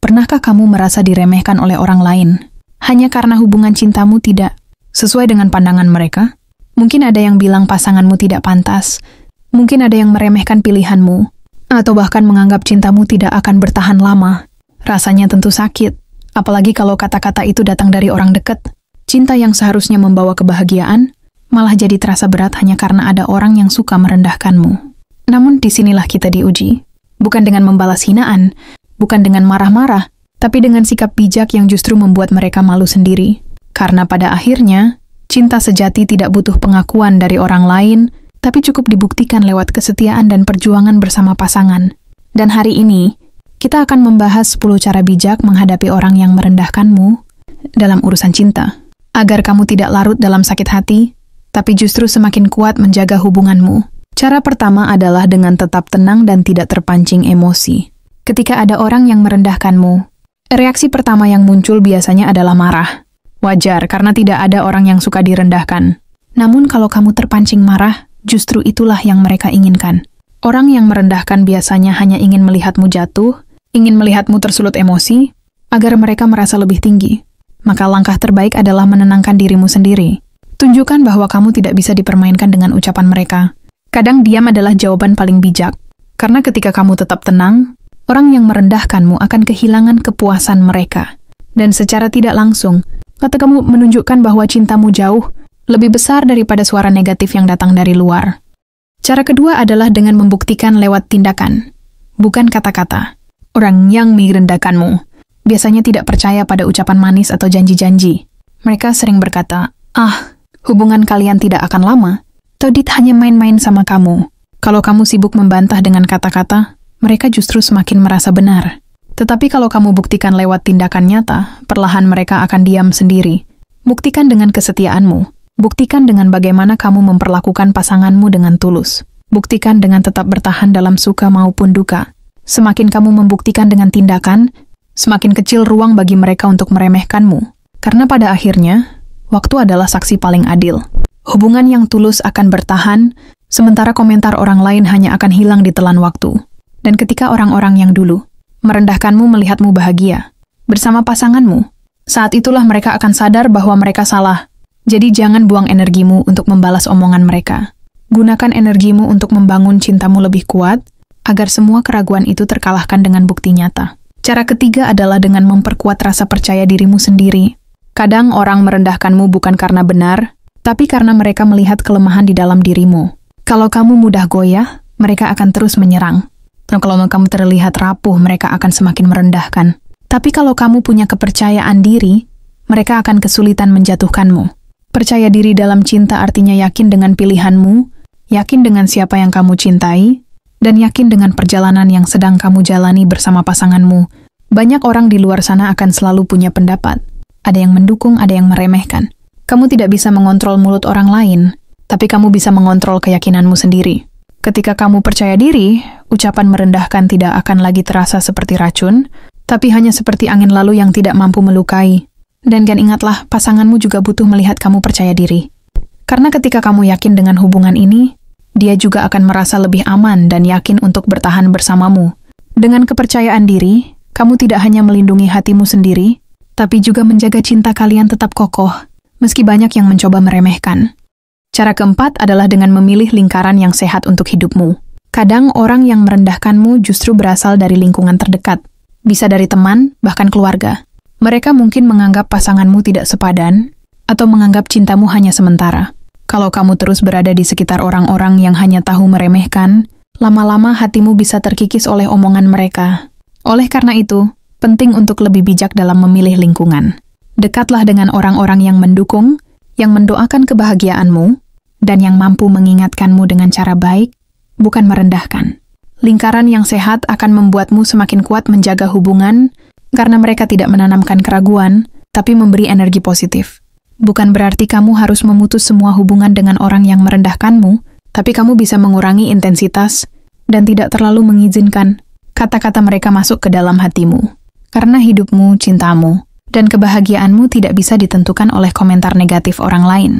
Pernahkah kamu merasa diremehkan oleh orang lain hanya karena hubungan cintamu tidak sesuai dengan pandangan mereka? Mungkin ada yang bilang pasanganmu tidak pantas, mungkin ada yang meremehkan pilihanmu, atau bahkan menganggap cintamu tidak akan bertahan lama. Rasanya tentu sakit, apalagi kalau kata-kata itu datang dari orang dekat. Cinta yang seharusnya membawa kebahagiaan, malah jadi terasa berat hanya karena ada orang yang suka merendahkanmu. Namun disinilah kita diuji, bukan dengan membalas hinaan, bukan dengan marah-marah, tapi dengan sikap bijak yang justru membuat mereka malu sendiri. Karena pada akhirnya, cinta sejati tidak butuh pengakuan dari orang lain, tapi cukup dibuktikan lewat kesetiaan dan perjuangan bersama pasangan. Dan hari ini, kita akan membahas 10 cara bijak menghadapi orang yang merendahkanmu dalam urusan cinta, agar kamu tidak larut dalam sakit hati, tapi justru semakin kuat menjaga hubunganmu. Cara pertama adalah dengan tetap tenang dan tidak terpancing emosi. Ketika ada orang yang merendahkanmu, reaksi pertama yang muncul biasanya adalah marah. Wajar, karena tidak ada orang yang suka direndahkan. Namun kalau kamu terpancing marah, justru itulah yang mereka inginkan. Orang yang merendahkan biasanya hanya ingin melihatmu jatuh, ingin melihatmu tersulut emosi, agar mereka merasa lebih tinggi. Maka langkah terbaik adalah menenangkan dirimu sendiri. Tunjukkan bahwa kamu tidak bisa dipermainkan dengan ucapan mereka. Kadang diam adalah jawaban paling bijak. Karena ketika kamu tetap tenang, orang yang merendahkanmu akan kehilangan kepuasan mereka. Dan secara tidak langsung, kata kamu menunjukkan bahwa cintamu jauh lebih besar daripada suara negatif yang datang dari luar. Cara kedua adalah dengan membuktikan lewat tindakan, bukan kata-kata. Orang yang merendahkanmu biasanya tidak percaya pada ucapan manis atau janji-janji. Mereka sering berkata, hubungan kalian tidak akan lama, Todit hanya main-main sama kamu. Kalau kamu sibuk membantah dengan kata-kata, mereka justru semakin merasa benar. Tetapi kalau kamu buktikan lewat tindakan nyata, perlahan mereka akan diam sendiri. Buktikan dengan kesetiaanmu. Buktikan dengan bagaimana kamu memperlakukan pasanganmu dengan tulus. Buktikan dengan tetap bertahan dalam suka maupun duka. Semakin kamu membuktikan dengan tindakan, semakin kecil ruang bagi mereka untuk meremehkanmu. Karena pada akhirnya, waktu adalah saksi paling adil. Hubungan yang tulus akan bertahan, sementara komentar orang lain hanya akan hilang di telan waktu. Dan ketika orang-orang yang dulu merendahkanmu melihatmu bahagia bersama pasanganmu, saat itulah mereka akan sadar bahwa mereka salah. Jadi jangan buang energimu untuk membalas omongan mereka. Gunakan energimu untuk membangun cintamu lebih kuat, agar semua keraguan itu terkalahkan dengan bukti nyata. Cara ketiga adalah dengan memperkuat rasa percaya dirimu sendiri. Kadang orang merendahkanmu bukan karena benar, tapi karena mereka melihat kelemahan di dalam dirimu. Kalau kamu mudah goyah, mereka akan terus menyerang. Kalau kamu terlihat rapuh, mereka akan semakin merendahkan. Tapi kalau kamu punya kepercayaan diri, mereka akan kesulitan menjatuhkanmu. Percaya diri dalam cinta artinya yakin dengan pilihanmu, yakin dengan siapa yang kamu cintai, dan yakin dengan perjalanan yang sedang kamu jalani bersama pasanganmu. Banyak orang di luar sana akan selalu punya pendapat. Ada yang mendukung, ada yang meremehkan. Kamu tidak bisa mengontrol mulut orang lain, tapi kamu bisa mengontrol keyakinanmu sendiri. Ketika kamu percaya diri, ucapan merendahkan tidak akan lagi terasa seperti racun, tapi hanya seperti angin lalu yang tidak mampu melukai. Dan ingatlah, pasanganmu juga butuh melihat kamu percaya diri. Karena ketika kamu yakin dengan hubungan ini, dia juga akan merasa lebih aman dan yakin untuk bertahan bersamamu. Dengan kepercayaan diri, kamu tidak hanya melindungi hatimu sendiri, tapi juga menjaga cinta kalian tetap kokoh, meski banyak yang mencoba meremehkan. Cara keempat adalah dengan memilih lingkaran yang sehat untuk hidupmu. Kadang orang yang merendahkanmu justru berasal dari lingkungan terdekat, bisa dari teman, bahkan keluarga. Mereka mungkin menganggap pasanganmu tidak sepadan, atau menganggap cintamu hanya sementara. Kalau kamu terus berada di sekitar orang-orang yang hanya tahu meremehkan, lama-lama hatimu bisa terkikis oleh omongan mereka. Oleh karena itu, penting untuk lebih bijak dalam memilih lingkungan. Dekatlah dengan orang-orang yang mendukung, yang mendoakan kebahagiaanmu, dan yang mampu mengingatkanmu dengan cara baik, bukan merendahkan. Lingkaran yang sehat akan membuatmu semakin kuat menjaga hubungan, karena mereka tidak menanamkan keraguan, tapi memberi energi positif. Bukan berarti kamu harus memutus semua hubungan dengan orang yang merendahkanmu, tapi kamu bisa mengurangi intensitas, dan tidak terlalu mengizinkan kata-kata mereka masuk ke dalam hatimu. Karena hidupmu, cintamu, dan kebahagiaanmu tidak bisa ditentukan oleh komentar negatif orang lain.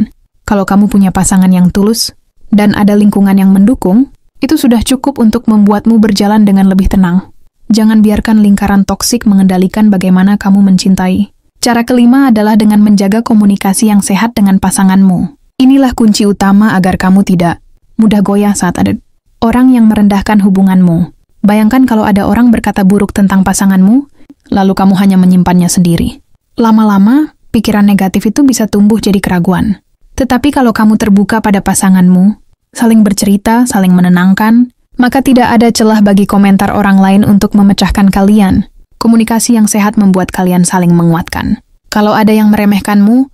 Kalau kamu punya pasangan yang tulus, dan ada lingkungan yang mendukung, itu sudah cukup untuk membuatmu berjalan dengan lebih tenang. Jangan biarkan lingkaran toksik mengendalikan bagaimana kamu mencintai. Cara kelima adalah dengan menjaga komunikasi yang sehat dengan pasanganmu. Inilah kunci utama agar kamu tidak mudah goyah saat ada orang yang merendahkan hubunganmu. Bayangkan kalau ada orang berkata buruk tentang pasanganmu, lalu kamu hanya menyimpannya sendiri. Lama-lama, pikiran negatif itu bisa tumbuh jadi keraguan. Tetapi kalau kamu terbuka pada pasanganmu, saling bercerita, saling menenangkan, maka tidak ada celah bagi komentar orang lain untuk memecahkan kalian. Komunikasi yang sehat membuat kalian saling menguatkan. Kalau ada yang meremehkanmu,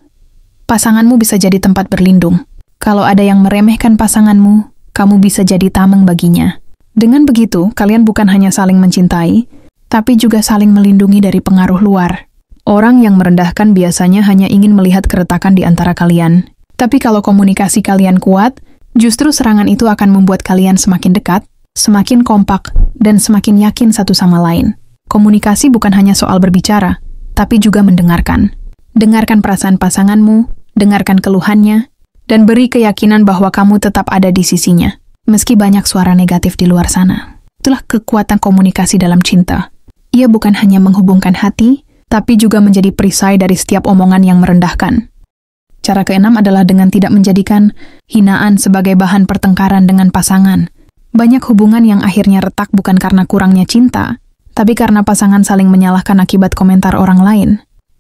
pasanganmu bisa jadi tempat berlindung. Kalau ada yang meremehkan pasanganmu, kamu bisa jadi tameng baginya. Dengan begitu, kalian bukan hanya saling mencintai, tapi juga saling melindungi dari pengaruh luar. Orang yang merendahkan biasanya hanya ingin melihat keretakan di antara kalian. Tapi kalau komunikasi kalian kuat, justru serangan itu akan membuat kalian semakin dekat, semakin kompak, dan semakin yakin satu sama lain. Komunikasi bukan hanya soal berbicara, tapi juga mendengarkan. Dengarkan perasaan pasanganmu, dengarkan keluhannya, dan beri keyakinan bahwa kamu tetap ada di sisinya, meski banyak suara negatif di luar sana. Itulah kekuatan komunikasi dalam cinta. Ia bukan hanya menghubungkan hati, tapi juga menjadi perisai dari setiap omongan yang merendahkan. Cara keenam adalah dengan tidak menjadikan hinaan sebagai bahan pertengkaran dengan pasangan. Banyak hubungan yang akhirnya retak bukan karena kurangnya cinta, tapi karena pasangan saling menyalahkan akibat komentar orang lain.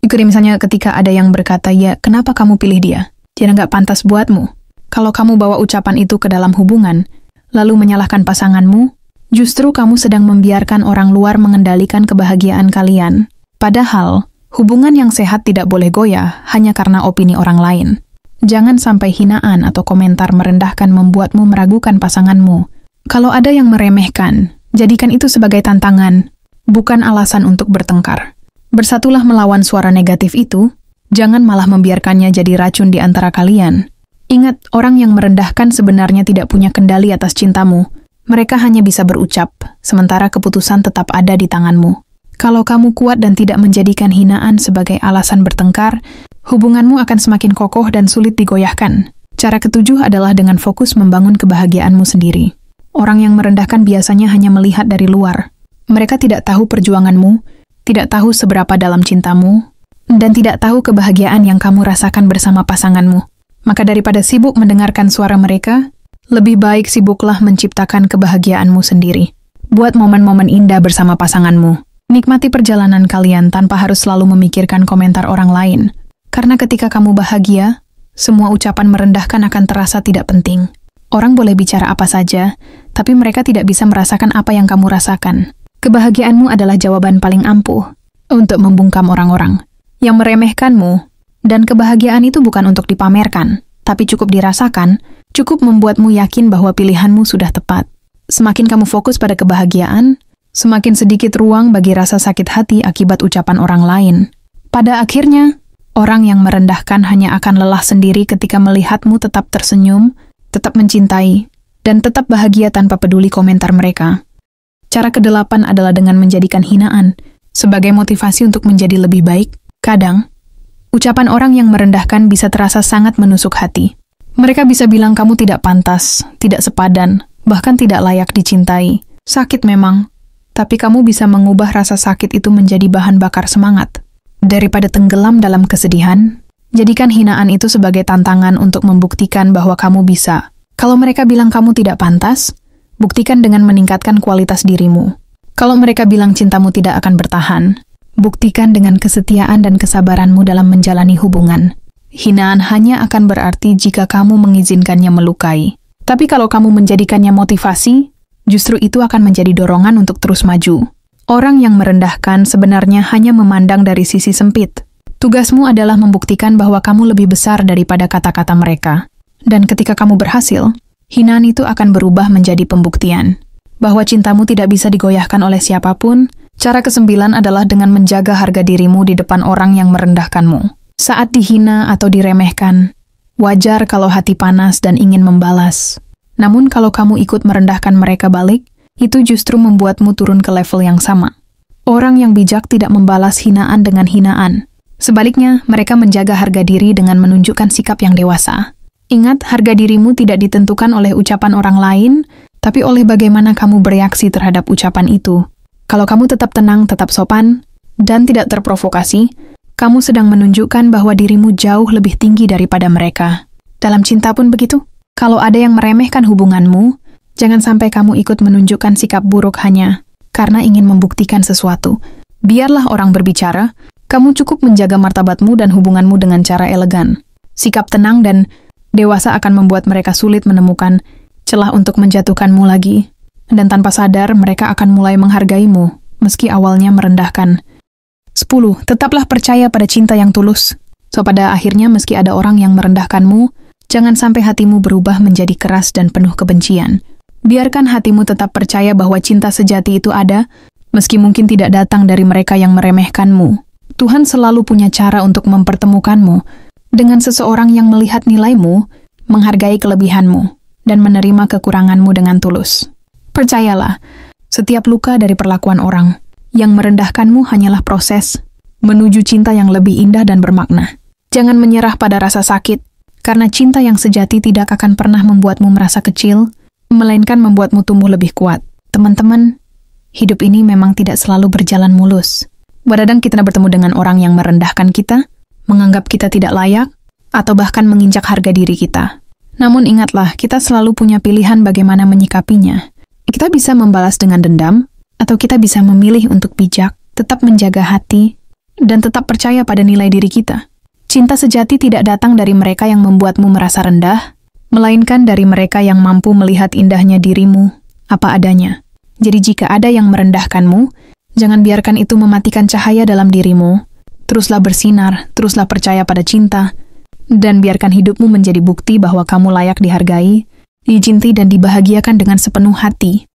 Jadi misalnya ketika ada yang berkata, ya kenapa kamu pilih dia? Dia nggak pantas buatmu. Kalau kamu bawa ucapan itu ke dalam hubungan, lalu menyalahkan pasanganmu, justru kamu sedang membiarkan orang luar mengendalikan kebahagiaan kalian. Padahal, hubungan yang sehat tidak boleh goyah hanya karena opini orang lain. Jangan sampai hinaan atau komentar merendahkan membuatmu meragukan pasanganmu. Kalau ada yang meremehkan, jadikan itu sebagai tantangan, bukan alasan untuk bertengkar. Bersatulah melawan suara negatif itu, jangan malah membiarkannya jadi racun di antara kalian. Ingat, orang yang merendahkan sebenarnya tidak punya kendali atas cintamu. Mereka hanya bisa berucap, sementara keputusan tetap ada di tanganmu. Kalau kamu kuat dan tidak menjadikan hinaan sebagai alasan bertengkar, hubunganmu akan semakin kokoh dan sulit digoyahkan. Cara ketujuh adalah dengan fokus membangun kebahagiaanmu sendiri. Orang yang merendahkan biasanya hanya melihat dari luar. Mereka tidak tahu perjuanganmu, tidak tahu seberapa dalam cintamu, dan tidak tahu kebahagiaan yang kamu rasakan bersama pasanganmu. Maka daripada sibuk mendengarkan suara mereka, lebih baik sibuklah menciptakan kebahagiaanmu sendiri. Buat momen-momen indah bersama pasanganmu. Nikmati perjalanan kalian tanpa harus selalu memikirkan komentar orang lain. Karena ketika kamu bahagia, semua ucapan merendahkan akan terasa tidak penting. Orang boleh bicara apa saja, tapi mereka tidak bisa merasakan apa yang kamu rasakan. Kebahagiaanmu adalah jawaban paling ampuh untuk membungkam orang-orang yang meremehkanmu, dan kebahagiaan itu bukan untuk dipamerkan, tapi cukup dirasakan, cukup membuatmu yakin bahwa pilihanmu sudah tepat. Semakin kamu fokus pada kebahagiaan, semakin sedikit ruang bagi rasa sakit hati akibat ucapan orang lain. Pada akhirnya, orang yang merendahkan hanya akan lelah sendiri ketika melihatmu tetap tersenyum, tetap mencintai, dan tetap bahagia tanpa peduli komentar mereka. Cara kedelapan adalah dengan menjadikan hinaan sebagai motivasi untuk menjadi lebih baik. Kadang, ucapan orang yang merendahkan bisa terasa sangat menusuk hati. Mereka bisa bilang kamu tidak pantas, tidak sepadan, bahkan tidak layak dicintai. Sakit memang, tapi kamu bisa mengubah rasa sakit itu menjadi bahan bakar semangat. Daripada tenggelam dalam kesedihan, jadikan hinaan itu sebagai tantangan untuk membuktikan bahwa kamu bisa. Kalau mereka bilang kamu tidak pantas, buktikan dengan meningkatkan kualitas dirimu. Kalau mereka bilang cintamu tidak akan bertahan, buktikan dengan kesetiaan dan kesabaranmu dalam menjalani hubungan. Hinaan hanya akan berarti jika kamu mengizinkannya melukai. Tapi kalau kamu menjadikannya motivasi, justru itu akan menjadi dorongan untuk terus maju. Orang yang merendahkan sebenarnya hanya memandang dari sisi sempit. Tugasmu adalah membuktikan bahwa kamu lebih besar daripada kata-kata mereka. Dan ketika kamu berhasil, hinaan itu akan berubah menjadi pembuktian bahwa cintamu tidak bisa digoyahkan oleh siapapun. Cara ke-9 adalah dengan menjaga harga dirimu di depan orang yang merendahkanmu. Saat dihina atau diremehkan, wajar kalau hati panas dan ingin membalas. Namun kalau kamu ikut merendahkan mereka balik, itu justru membuatmu turun ke level yang sama. Orang yang bijak tidak membalas hinaan dengan hinaan. Sebaliknya, mereka menjaga harga diri dengan menunjukkan sikap yang dewasa. Ingat, harga dirimu tidak ditentukan oleh ucapan orang lain, tapi oleh bagaimana kamu bereaksi terhadap ucapan itu. Kalau kamu tetap tenang, tetap sopan, dan tidak terprovokasi, kamu sedang menunjukkan bahwa dirimu jauh lebih tinggi daripada mereka. Dalam cinta pun begitu. Kalau ada yang meremehkan hubunganmu, jangan sampai kamu ikut menunjukkan sikap buruk hanya karena ingin membuktikan sesuatu. Biarlah orang berbicara, kamu cukup menjaga martabatmu dan hubunganmu dengan cara elegan. Sikap tenang dan dewasa akan membuat mereka sulit menemukan celah untuk menjatuhkanmu lagi. Dan tanpa sadar, mereka akan mulai menghargaimu, meski awalnya merendahkan. 10. Tetaplah percaya pada cinta yang tulus. So pada akhirnya, meski ada orang yang merendahkanmu, jangan sampai hatimu berubah menjadi keras dan penuh kebencian. Biarkan hatimu tetap percaya bahwa cinta sejati itu ada, meski mungkin tidak datang dari mereka yang meremehkanmu. Tuhan selalu punya cara untuk mempertemukanmu dengan seseorang yang melihat nilaimu, menghargai kelebihanmu, dan menerima kekuranganmu dengan tulus. Percayalah, setiap luka dari perlakuan orang yang merendahkanmu hanyalah proses menuju cinta yang lebih indah dan bermakna. Jangan menyerah pada rasa sakit, karena cinta yang sejati tidak akan pernah membuatmu merasa kecil, melainkan membuatmu tumbuh lebih kuat. Teman-teman, hidup ini memang tidak selalu berjalan mulus. Kadang kita bertemu dengan orang yang merendahkan kita, menganggap kita tidak layak, atau bahkan menginjak harga diri kita. Namun ingatlah, kita selalu punya pilihan bagaimana menyikapinya. Kita bisa membalas dengan dendam, atau kita bisa memilih untuk bijak, tetap menjaga hati, dan tetap percaya pada nilai diri kita. Cinta sejati tidak datang dari mereka yang membuatmu merasa rendah, melainkan dari mereka yang mampu melihat indahnya dirimu, apa adanya. Jadi jika ada yang merendahkanmu, jangan biarkan itu mematikan cahaya dalam dirimu. Teruslah bersinar, teruslah percaya pada cinta, dan biarkan hidupmu menjadi bukti bahwa kamu layak dihargai, dicintai dan dibahagiakan dengan sepenuh hati.